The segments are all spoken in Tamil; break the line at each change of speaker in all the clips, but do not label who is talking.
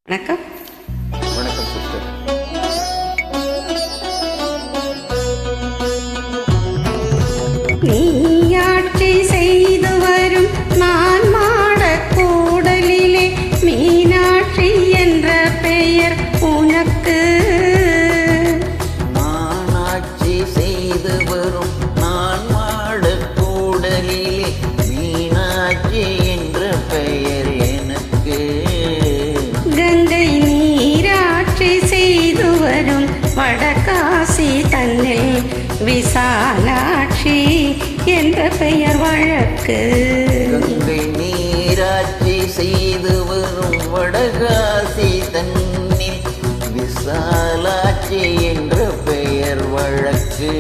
வணக்கம்.
வணக்கம் சிஸ்டர்.
நீயாட்சி செய்து வரும் நான் மாடக் கூடலிலே மீனாட்சி என்ற பெயர் உனக்கு.
நானாட்சி செய்து வரும் நான் மாடக் கூடலிலே மீனாட்சி என்ற பெயர் எனக்கு.
கங்கை நீராட்சி செய்து வரும் வடகாசி தன்னில் விசாலாட்சி என்ற பெயர் வழக்கு.
கங்கை நீராட்சி செய்து வரும் வடகாசி தன்னில் விசாலாட்சி என்ற பெயர் வழக்கு.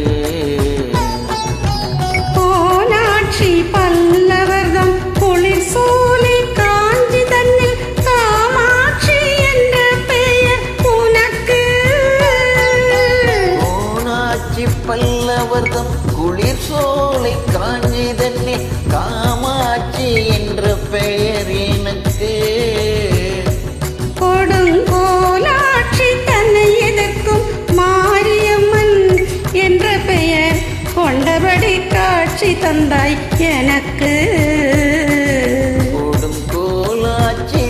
போனாட்சி பல்லவர்தம் குளிர் சூலை காஞ்சி தன்னில் காமாட்சி என்ற பெயர் உனக்கு.
போனாட்சி பல்லவர்தம் குளிர் சோலை காஞ்சி தன்னில் காமாட்சி என்ற பெயர் எனக்கு.
கொடுங்கோலாட்சி தன்னை எதிர்க்கும் மாரியம்மன் என்ற பெயர் கொண்டபடி காட்சி தந்தாய் எனக்கு.
கொடுங்கோலாட்சி